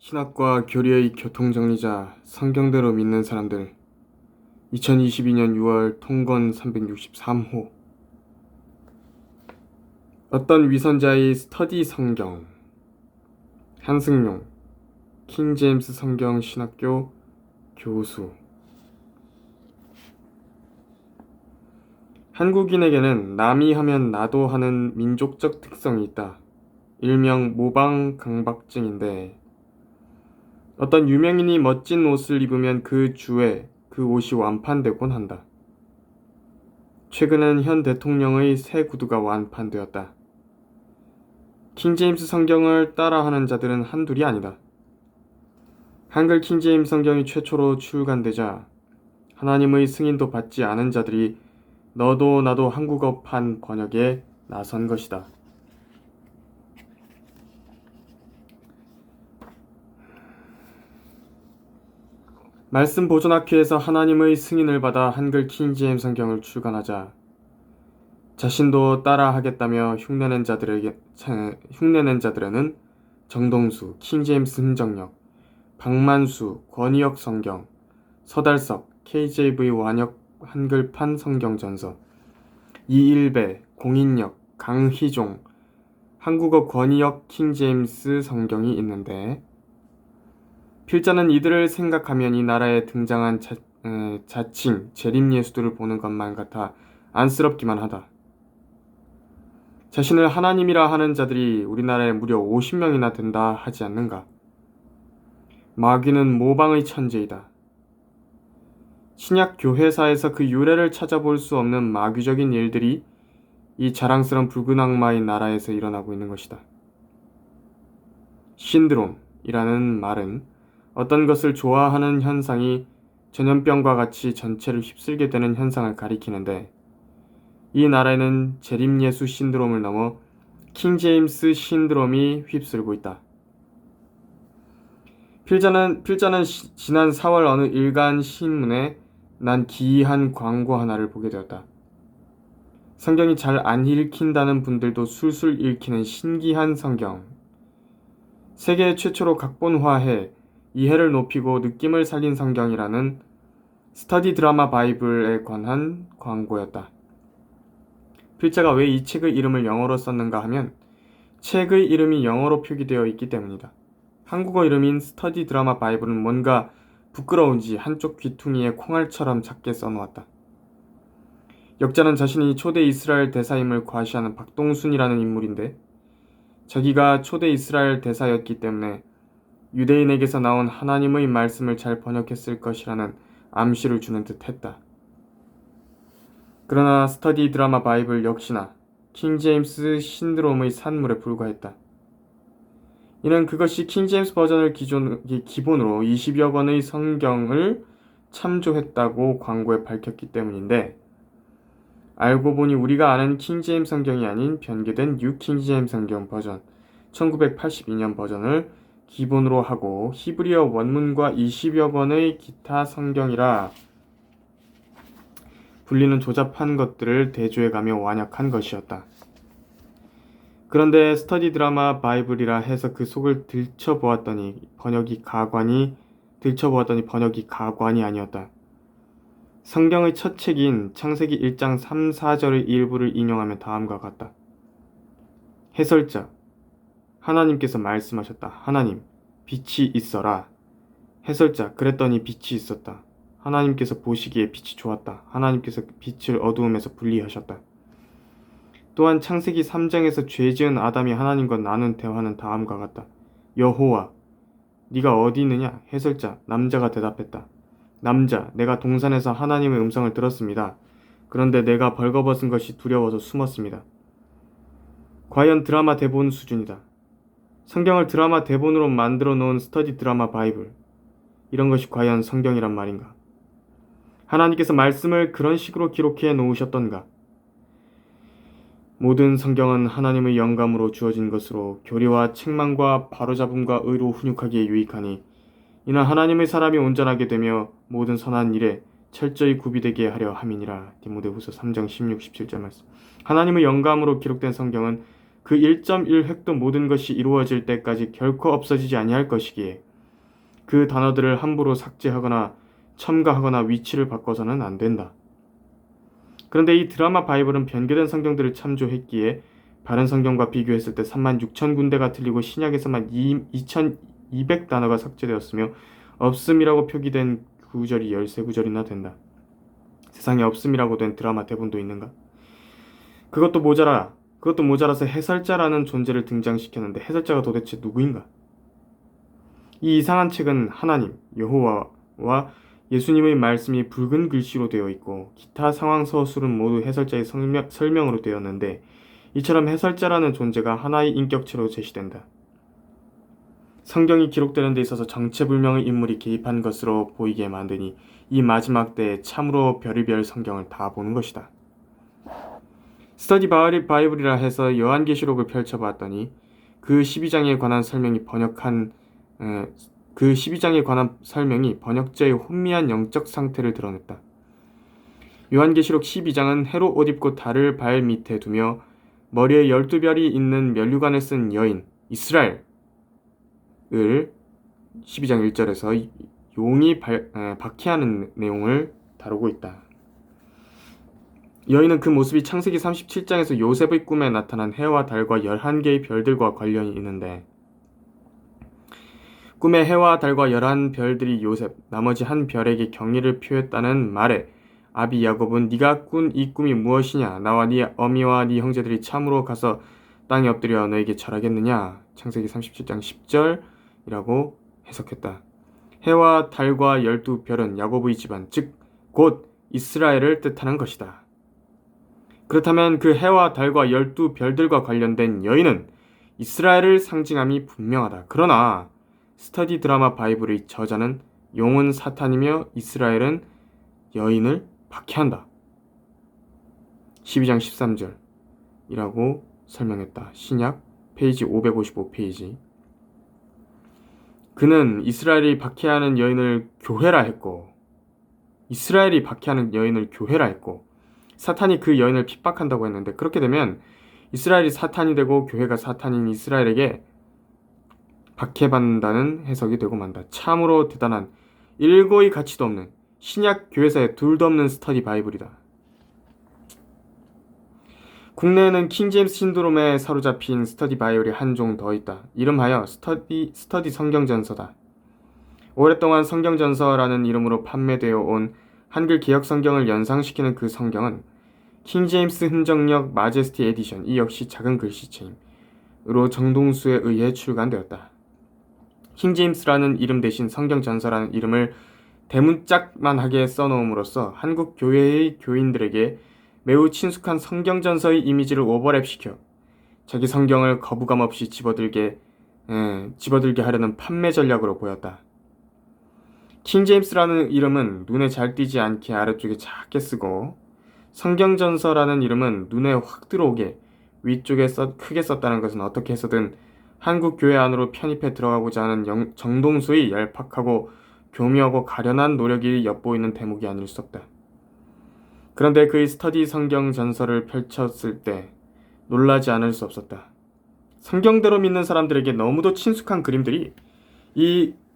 신학과 교리의 교통정리자 성경대로 믿는 사람들 2022년 6월 통건 363호 어떤 위선자의 스터디 성경 한승용 킹제임스 성경 신학교 교수 한국인에게는 남이 하면 나도 하는 민족적 특성이 있다. 일명 모방 강박증인데 어떤 유명인이 멋진 옷을 입으면 그 주에 그 옷이 완판되곤 한다. 최근엔 현 대통령의 새 구두가 완판되었다. 킹제임스 성경을 따라하는 자들은 한둘이 아니다. 한글 킹제임스 성경이 최초로 출간되자 하나님의 승인도 받지 않은 자들이 너도 나도 한국어판 번역에 나선 것이다. 말씀 보존학회에서 하나님의 승인을 받아 한글 킹제임스 성경을 출간하자 자신도 따라하겠다며 흉내낸 자들에는 정동수, 킹제임스 흥정역, 박만수, 권희역 성경, 서달석, KJV 완역 한글판 성경전서, 이일배, 공인역, 강희종, 한국어 권희역 킹제임스 성경이 있는데 필자는 이들을 생각하면 이 나라에 등장한 자칭 재림예수들을 보는 것만 같아 안쓰럽기만 하다. 자신을 하나님이라 하는 자들이 우리나라에 무려 50명이나 된다 하지 않는가? 마귀는 모방의 천재이다. 신약 교회사에서 그 유래를 찾아볼 수 없는 마귀적인 일들이 이 자랑스러운 붉은 악마의 나라에서 일어나고 있는 것이다. 신드롬이라는 말은 어떤 것을 좋아하는 현상이 전염병과 같이 전체를 휩쓸게 되는 현상을 가리키는데 이 나라에는 재림예수 신드롬을 넘어 킹제임스 신드롬이 휩쓸고 있다. 필자는 지난 4월 어느 일간 신문에 난 기이한 광고 하나를 보게 되었다. 성경이 잘 안 읽힌다는 분들도 술술 읽히는 신기한 성경. 세계 최초로 각본화해 이해를 높이고 느낌을 살린 성경이라는 스터디 드라마 바이블에 관한 광고였다. 필자가 왜 이 책의 이름을 영어로 썼는가 하면 책의 이름이 영어로 표기되어 있기 때문이다. 한국어 이름인 스터디 드라마 바이블은 뭔가 부끄러운지 한쪽 귀퉁이에 콩알처럼 작게 써놓았다. 역자는 자신이 초대 이스라엘 대사임을 과시하는 박동순이라는 인물인데 자기가 초대 이스라엘 대사였기 때문에 유대인에게서 나온 하나님의 말씀을 잘 번역했을 것이라는 암시를 주는 듯 했다. 그러나 스터디 드라마 바이블 역시나 킹제임스 신드롬의 산물에 불과했다. 이는 그것이 킹제임스 버전을 기본으로 20여 권의 성경을 참조했다고 광고에 밝혔기 때문인데 알고 보니 우리가 아는 킹제임스 성경이 아닌 변개된 뉴 킹제임스 성경 버전 1982년 버전을 기본으로 하고 히브리어 원문과 20여 권의 기타 성경이라 불리는 조잡한 것들을 대조해가며 완약한 것이었다. 그런데 스터디 드라마 바이블이라 해서 그 속을 들춰보았더니 번역이 가관이 아니었다. 성경의 첫 책인 창세기 1장 3, 4절의 일부를 인용하면 다음과 같다. 해설자 하나님께서 말씀하셨다. 하나님, 빛이 있어라. 해설자, 그랬더니 빛이 있었다. 하나님께서 보시기에 빛이 좋았다. 하나님께서 빛을 어두움에서 분리하셨다. 또한 창세기 3장에서 죄지은 아담이 하나님과 나눈 대화는 다음과 같다. 여호와, 네가 어디 있느냐? 해설자, 남자가 대답했다. 남자, 내가 동산에서 하나님의 음성을 들었습니다. 그런데 내가 벌거벗은 것이 두려워서 숨었습니다. 과연 드라마 대본 수준이다. 성경을 드라마 대본으로 만들어 놓은 스터디 드라마 바이블. 이런 것이 과연 성경이란 말인가? 하나님께서 말씀을 그런 식으로 기록해 놓으셨던가? 모든 성경은 하나님의 영감으로 주어진 것으로 교리와 책망과 바로잡음과 의로 훈육하기에 유익하니 이는 하나님의 사람이 온전하게 되며 모든 선한 일에 철저히 구비되게 하려 함이니라. 디모데후서 3장 16, 17절 말씀. 하나님의 영감으로 기록된 성경은 그 1.1획도 모든 것이 이루어질 때까지 결코 없어지지 아니할 것이기에 그 단어들을 함부로 삭제하거나 첨가하거나 위치를 바꿔서는 안 된다. 그런데 이 드라마 바이블은 변개된 성경들을 참조했기에 바른 성경과 비교했을 때 36,000군데가 틀리고 신약에서만 2,200단어가 삭제되었으며 없음이라고 표기된 구절이 13구절이나 된다. 세상에 없음이라고 된 드라마 대본도 있는가? 그것도 모자라서 해설자라는 존재를 등장시켰는데 해설자가 도대체 누구인가? 이 이상한 책은 하나님, 여호와와 예수님의 말씀이 붉은 글씨로 되어 있고 기타 상황 서술은 모두 해설자의 설명으로 되었는데 이처럼 해설자라는 존재가 하나의 인격체로 제시된다. 성경이 기록되는 데 있어서 정체불명의 인물이 개입한 것으로 보이게 만드니 이 마지막 때에 참으로 별의별 성경을 다 보는 것이다. 스터디 바이블이라 해서 요한계시록을 펼쳐봤더니 그 12장에 관한 설명이 번역자의 혼미한 영적 상태를 드러냈다. 요한계시록 12장은 해로 옷 입고 달을 발 밑에 두며 머리에 12별이 있는 면류관을 쓴 여인 이스라엘을 12장 1절에서 용이 박해하는 내용을 다루고 있다. 여인은 그 모습이 창세기 37장에서 요셉의 꿈에 나타난 해와 달과 11개의 별들과 관련이 있는데 꿈의 해와 달과 11별들이 요셉, 나머지 한 별에게 경의를 표했다는 말에 아비 야곱은 네가 꾼 이 꿈이 무엇이냐? 나와 네 어미와 네 형제들이 참으로 가서 땅에 엎드려 너에게 절하겠느냐? 창세기 37장 10절이라고 해석했다. 해와 달과 12별은 야곱의 집안, 즉 곧 이스라엘을 뜻하는 것이다. 그렇다면 그 해와 달과 12별들과 관련된 여인은 이스라엘을 상징함이 분명하다. 그러나 스터디 드라마 바이블의 저자는 용은 사탄이며 이스라엘은 여인을 박해한다. 12장 13절이라고 설명했다. 신약 페이지 555페이지. 그는 이스라엘이 박해하는 여인을 교회라 했고 사탄이 그 여인을 핍박한다고 했는데 그렇게 되면 이스라엘이 사탄이 되고 교회가 사탄인 이스라엘에게 박해받는다는 해석이 되고 만다. 참으로 대단한 일고의 가치도 없는 신약 교회사에 둘도 없는 스터디 바이블이다. 국내에는 킹제임스 신드롬에 사로잡힌 스터디 바이블이 한 종 더 있다. 이름하여 스터디 성경전서다. 오랫동안 성경전서라는 이름으로 판매되어 온 한글 개역 성경을 연상시키는 그 성경은 킹제임스 흔적력 마제스티 에디션, 이 역시 작은 글씨체임으로 정동수에 의해 출간되었다. 킹제임스라는 이름 대신 성경전서라는 이름을 대문짝만하게 써놓음으로써 한국 교회의 교인들에게 매우 친숙한 성경전서의 이미지를 오버랩시켜 자기 성경을 거부감 없이 집어들게 하려는 판매 전략으로 보였다. 킹제임스라는 이름은 눈에 잘 띄지 않게 아래쪽에 작게 쓰고 성경전서라는 이름은 눈에 확 들어오게 위쪽에 크게 썼다는 것은 어떻게 해서든 한국 교회 안으로 편입해 들어가고자 하는 정동수의 얄팍하고 교묘하고 가련한 노력이 엿보이는 대목이 아닐 수 없다. 그런데 그의 스터디 성경 전서를 펼쳤을 때 놀라지 않을 수 없었다. 성경대로 믿는 사람들에게 너무도 친숙한 그림들이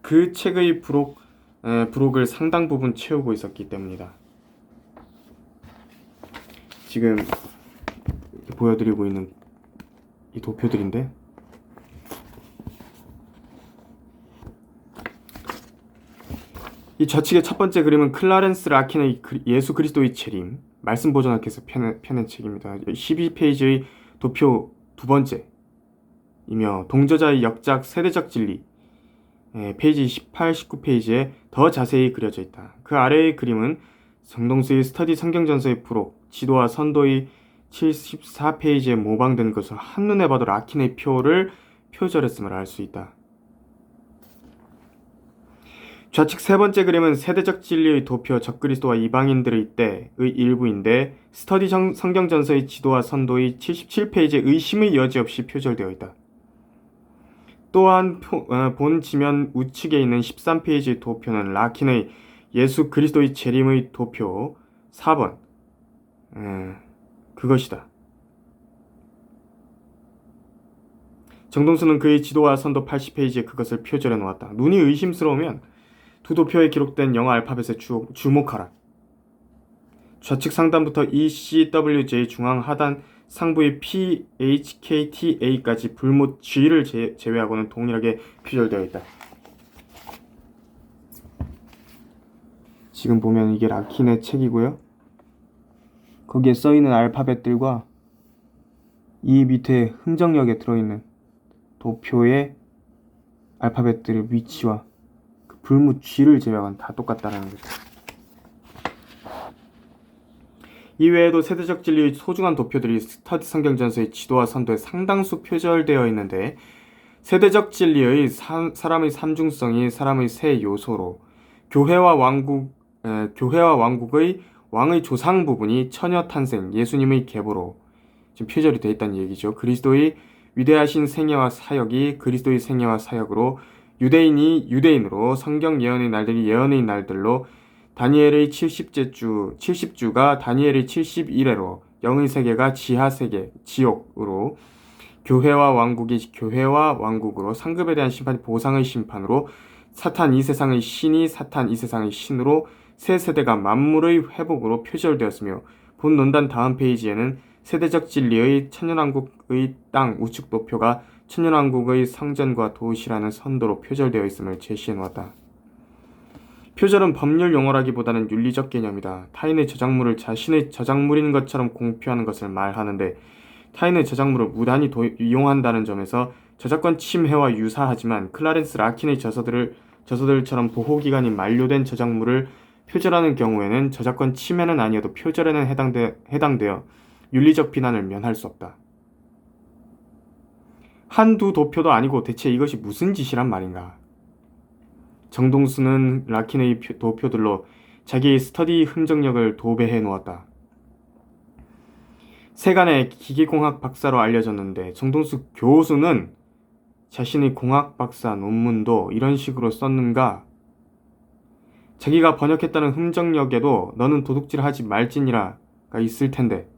그 책의 부록을 상당 부분 채우고 있었기 때문이다. 지금 보여드리고 있는 이 도표들인데 이 좌측의 첫 번째 그림은 클라렌스 라킨의 예수 그리스도의 재림, 말씀 보존학께서 펴낸 책입니다. 12페이지의 도표 두 번째이며 동저자의 역작 세대적 진리, 페이지 18, 19페이지에 더 자세히 그려져 있다. 그 아래의 그림은 정동수의 스터디 성경전서의 부록, 지도와 선도의 74페이지에 모방된 것을 한눈에 봐도 라킨의 표를 표절했음을 알 수 있다. 좌측 세 번째 그림은 세대적 진리의 도표 적그리스도와 이방인들의 때의 일부인데 스터디 성경전서의 지도와 선도의 77페이지에 의심의 여지 없이 표절되어 있다. 또한 본 지면 우측에 있는 13페이지 도표는 라킨의 예수 그리스도의 재림의 도표 4번 그것이다. 정동수는 그의 지도와 선도 80페이지에 그것을 표절해 놓았다. 눈이 의심스러우면 두 도표에 기록된 영어 알파벳에 주목하라. 좌측 상단부터 ECWJ 중앙 하단 상부의 PHKTA까지 불못 G를 제외하고는 동일하게 표절되어 있다. 지금 보면 이게 라킨의 책이고요. 거기에 써있는 알파벳들과 이 밑에 흥정역에 들어있는 도표의 알파벳들의 위치와 그 불무 G를 제외하고는 다 똑같다는 거죠. 이외에도 세대적 진리의 소중한 도표들이 스터디 성경전서의 지도와 선도에 상당수 표절되어 있는데 세대적 진리의 사람의 삼중성이 사람의 세 요소로 교회와 왕국의 왕의 조상 부분이 처녀 탄생, 예수님의 계보로 지금 표절이 되어 있다는 얘기죠. 그리스도의 위대하신 생애와 사역이 그리스도의 생애와 사역으로 유대인이 유대인으로 성경 예언의 날들이 예언의 날들로 다니엘의 70주가 다니엘의 71회로 영의 세계가 지하 세계, 지옥으로 교회와 왕국이 교회와 왕국으로 상급에 대한 심판이 보상의 심판으로 사탄 이 세상의 신이 사탄 이 세상의 신으로 새 세대가 만물의 회복으로 표절되었으며 본 논단 다음 페이지에는 세대적 진리의 천년왕국의 땅 우측 도표가 천년왕국의 성전과 도시라는 선도로 표절되어 있음을 제시해 놓았다. 표절은 법률 용어라기보다는 윤리적 개념이다. 타인의 저작물을 자신의 저작물인 것처럼 공표하는 것을 말하는데 타인의 저작물을 무단히 이용한다는 점에서 저작권 침해와 유사하지만 클라렌스 라킨의 저서들처럼 보호기간이 만료된 저작물을 표절하는 경우에는 저작권 침해는 아니어도 표절에는 해당되어 윤리적 비난을 면할 수 없다. 한두 도표도 아니고 대체 이것이 무슨 짓이란 말인가? 정동수는 라킨의 도표들로 자기의 스터디 흥정력을 도배해 놓았다. 세간의 기계공학 박사로 알려졌는데 정동수 교수는 자신의 공학 박사 논문도 이런 식으로 썼는가? 자기가 번역했다는 흥정력에도 너는 도둑질하지 말지니라가 있을 텐데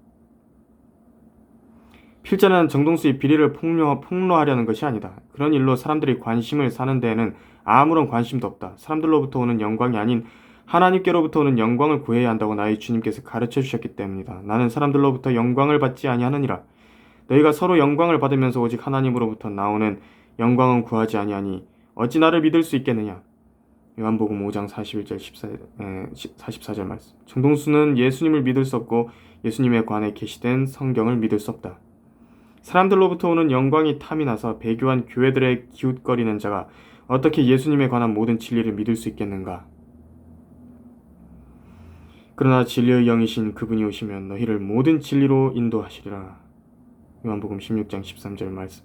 필자는 정동수의 비리를 폭로하려는 것이 아니다. 그런 일로 사람들이 관심을 사는 데에는 아무런 관심도 없다. 사람들로부터 오는 영광이 아닌 하나님께로부터 오는 영광을 구해야 한다고 나의 주님께서 가르쳐 주셨기 때문이다. 나는 사람들로부터 영광을 받지 아니하느니라. 너희가 서로 영광을 받으면서 오직 하나님으로부터 나오는 영광은 구하지 아니하니 어찌 나를 믿을 수 있겠느냐. 요한복음 5장 41절 44절 말씀. 정동수는 예수님을 믿을 수 없고 예수님에 관해 계시된 성경을 믿을 수 없다. 사람들로부터 오는 영광이 탐이 나서 배교한 교회들의 기웃거리는 자가 어떻게 예수님에 관한 모든 진리를 믿을 수 있겠는가? 그러나 진리의 영이신 그분이 오시면 너희를 모든 진리로 인도하시리라. 요한복음 16장 13절 말씀.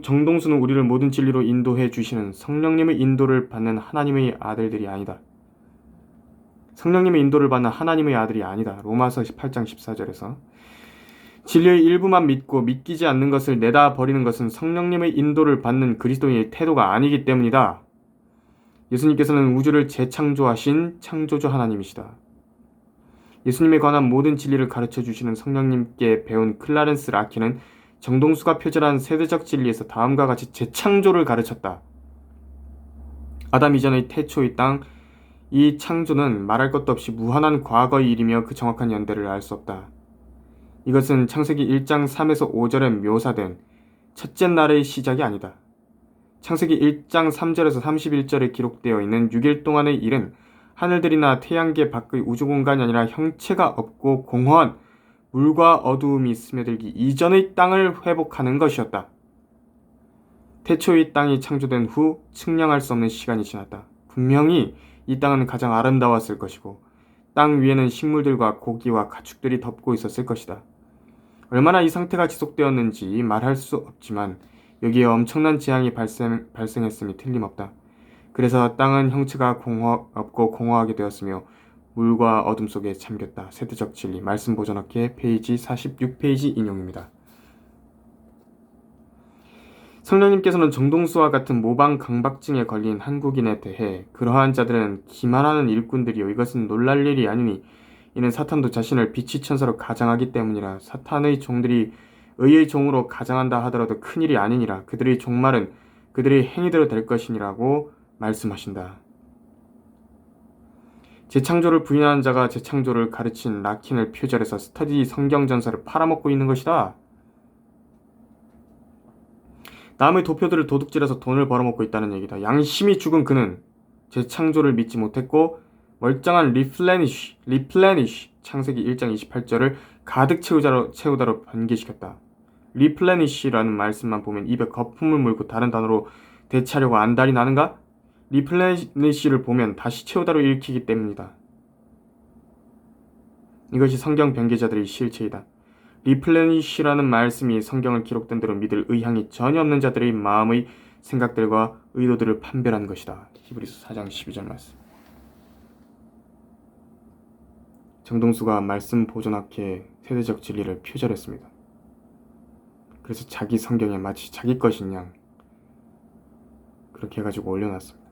정동수는 우리를 모든 진리로 인도해 주시는 성령님의 인도를 받는 하나님의 아들들이 아니다. 성령님의 인도를 받는 하나님의 아들이 아니다. 로마서 8장 14절에서 진리의 일부만 믿고 믿기지 않는 것을 내다 버리는 것은 성령님의 인도를 받는 그리스도인의 태도가 아니기 때문이다. 예수님께서는 우주를 재창조하신 창조주 하나님이시다. 예수님에 관한 모든 진리를 가르쳐 주시는 성령님께 배운 클라렌스 라킨은 정동수가 표절한 세대적 진리에서 다음과 같이 재창조를 가르쳤다. 아담 이전의 태초의 땅, 이 창조는 말할 것도 없이 무한한 과거의 일이며 그 정확한 연대를 알 수 없다. 이것은 창세기 1장 3에서 5절에 묘사된 첫째 날의 시작이 아니다. 창세기 1장 3절에서 31절에 기록되어 있는 6일 동안의 일은 하늘들이나 태양계 밖의 우주공간이 아니라 형체가 없고 공허한 물과 어두움이 스며들기 이전의 땅을 회복하는 것이었다. 태초의 땅이 창조된 후 측량할 수 없는 시간이 지났다. 분명히 이 땅은 가장 아름다웠을 것이고 땅 위에는 식물들과 고기와 가축들이 덮고 있었을 것이다. 얼마나 이 상태가 지속되었는지 말할 수 없지만 여기에 엄청난 재앙이 발생했음이 틀림없다. 그래서 땅은 형체가 없고 공허하게 되었으며 물과 어둠 속에 잠겼다. 세대적 진리 말씀 보존학회 페이지 46페이지 인용입니다. 성령님께서는 정동수와 같은 모방 강박증에 걸린 한국인에 대해 그러한 자들은 기만하는 일꾼들이요 이것은 놀랄 일이 아니니 이는 사탄도 자신을 빛의 천사로 가장하기 때문이라. 사탄의 종들이 의의 종으로 가장한다 하더라도 큰일이 아니니라. 그들의 종말은 그들의 행위대로 될 것이니라고 말씀하신다. 재창조를 부인하는 자가 재창조를 가르친 라킨을 표절해서 스터디 성경 전설을 팔아먹고 있는 것이다. 남의 도표들을 도둑질해서 돈을 벌어먹고 있다는 얘기다. 양심이 죽은 그는 재창조를 믿지 못했고 멀쩡한 리플레니쉬 창세기 1장 28절을 가득 채우다로 변개시켰다. 리플레니쉬라는 말씀만 보면 입에 거품을 물고 다른 단어로 대체하려고 안달이 나는가? 리플레니쉬를 보면 다시 채우다로 읽히기 때문이다. 이것이 성경 변개자들의 실체이다. 리플레니쉬라는 말씀이 성경을 기록된 대로 믿을 의향이 전혀 없는 자들의 마음의 생각들과 의도들을 판별한 것이다. 히브리서 4장 12절 말씀. 정동수가 말씀 보존학회 세대적 진리를 표절했습니다. 그래서 자기 성경에 마치 자기 것인 양 그렇게 해가지고 올려놨습니다.